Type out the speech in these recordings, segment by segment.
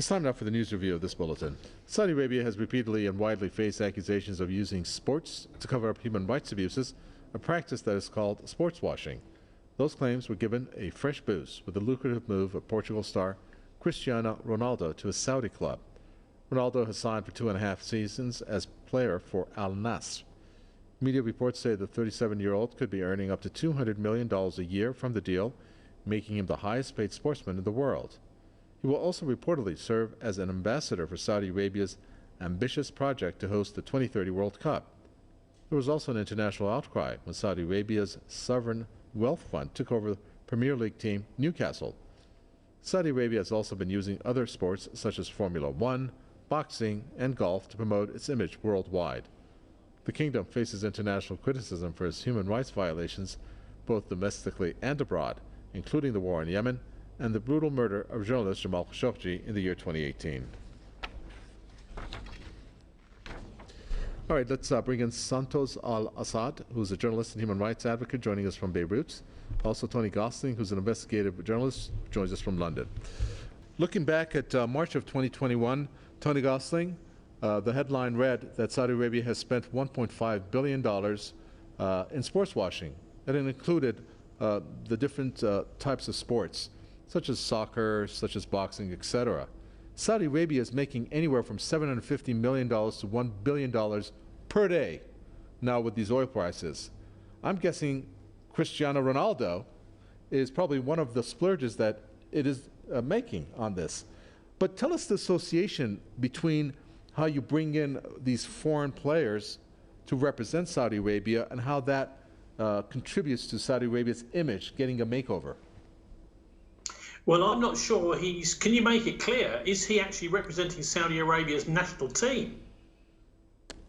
It's time now for the news review of this bulletin. Saudi Arabia has repeatedly and widely faced accusations of using sports to cover up human rights abuses, a practice that is called sports washing. Those claims were given a fresh boost with the lucrative move of Portugal star Cristiano Ronaldo to a Saudi club. Ronaldo has signed for 2.5 seasons as player for Al Nassr. Media reports say the 37-year-old could be earning up to $200 million a year from the deal, making him the highest-paid sportsman in the world. He will also reportedly serve as an ambassador for Saudi Arabia's ambitious project to host the 2030 World Cup. There was also an international outcry when Saudi Arabia's sovereign wealth fund took over the Premier League team Newcastle. Saudi Arabia has also been using other sports such as Formula One, boxing, and golf to promote its image worldwide. The kingdom faces international criticism for its human rights violations, both domestically and abroad, including the war in Yemen and the brutal murder of journalist Jamal Khashoggi in the year 2018. All right, let's bring in Santos Al-Assad, who's a journalist and human rights advocate, joining us from Beirut. Also, Tony Gosling, who's an investigative journalist, joins us from London. Looking back at March of 2021, Tony Gosling, the headline read that Saudi Arabia has spent $1.5 billion in sports washing, and it included the different types of sports, such as soccer, such as boxing, etc. Saudi Arabia is making anywhere from $750 million to $1 billion per day now with these oil prices. I'm guessing Cristiano Ronaldo is probably one of the splurges that it is making on this. But tell us the association between how you bring in these foreign players to represent Saudi Arabia and how that contributes to Saudi Arabia's image getting a makeover. Well, I'm not sure can you make it clear, is he actually representing Saudi Arabia's national team?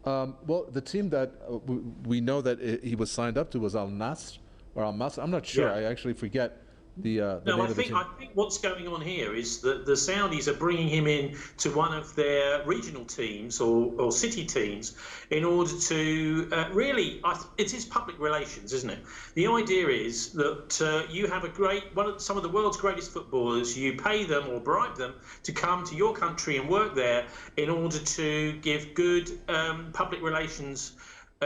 Well, the team that we know that he was signed up to was Al Nassr or Al Masr. I'm not sure. Yeah. I actually forget the name of the team. I think what's going on here is that the Saudis are bringing him in to one of their regional teams or city teams in order to really, it is public relations, isn't it? The idea is that you have some of the world's greatest footballers, you pay them or bribe them to come to your country and work there in order to give good public relations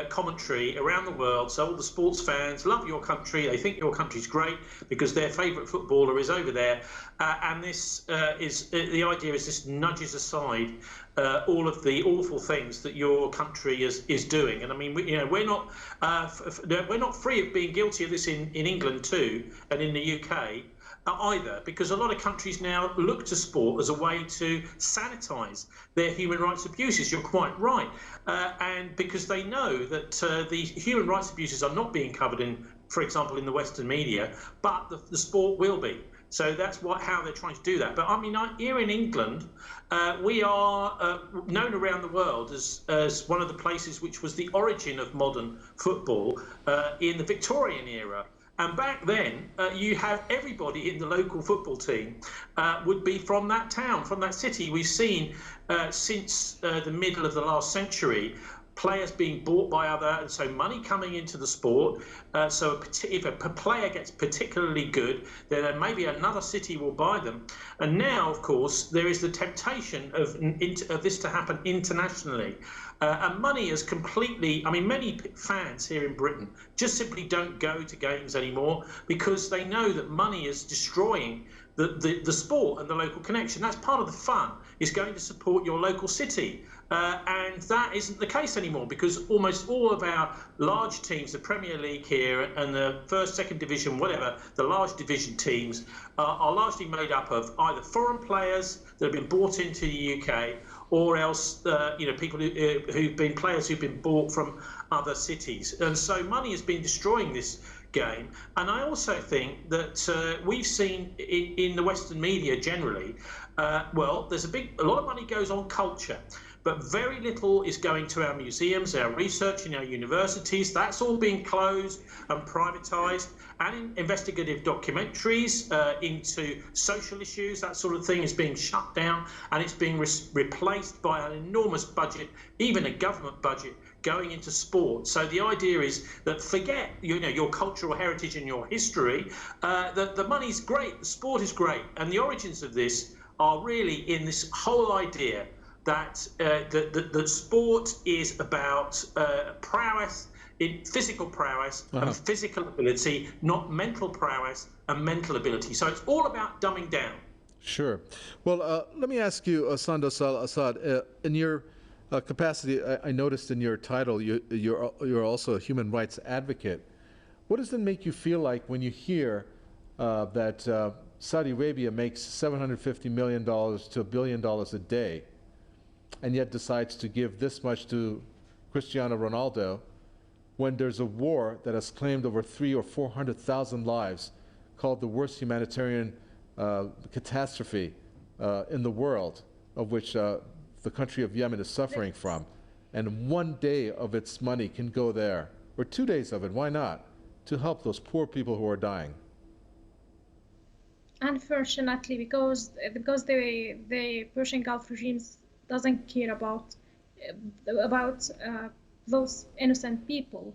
commentary around the world, so all the sports fans love your country, they think your country's great because their favourite footballer is over there, and this the idea is this nudges aside all of the awful things that your country is doing. And I mean, we're not free of being guilty of this in England too, and in the UK either, because a lot of countries now look to sport as a way to sanitise their human rights abuses. You're quite right, and because they know that the human rights abuses are not being covered in, for example, in the Western media, but the sport will be. So that's how they're trying to do that. But I mean, here in England, we are known around the world as one of the places which was the origin of modern football in the Victorian era. And back then, you have everybody in the local football team would be from that town, from that city. We've seen since the middle of the last century, players being bought by and so money coming into the sport. So if a player gets particularly good, then maybe another city will buy them. And now, of course, there is the temptation of this to happen internationally. And money is completely, I mean, many fans here in Britain just simply don't go to games anymore because they know that money is destroying the sport and the local connection. That's part of the fun, is going to support your local city. And that isn't the case anymore because almost all of our large teams, the Premier League here and the first, second division, whatever, the large division teams are largely made up of either foreign players that have been bought into the UK or else, people who've been players who've been bought from other cities. And so money has been destroying this game. And I also think that we've seen in the Western media generally, there's a lot of money goes on culture, but very little is going to our museums, our research in our universities. That's all being closed and privatised. And in investigative documentaries into social issues, that sort of thing is being shut down, and it's being replaced by an enormous budget, even a government budget, going into sport. So the idea is that forget your cultural heritage and your history, that the money's great, the sport is great, and the origins of this are really in this whole idea that that sport is about prowess, physical prowess and physical ability, not mental prowess and mental ability. So it's all about dumbing down. Sure. Well, let me ask you, Sandos Al-Assad, in your capacity, I noticed in your title, you're also a human rights advocate. What does it make you feel like when you hear that Saudi Arabia makes $750 million to $1 billion a day, and yet decides to give this much to Cristiano Ronaldo, when there's a war that has claimed over 300,000 or 400,000 lives, called the worst humanitarian catastrophe in the world, of which the country of Yemen is suffering from, and one day of its money can go there, or 2 days of it, why not, to help those poor people who are dying? Unfortunately, because the Persian Gulf regimes doesn't care about those innocent people.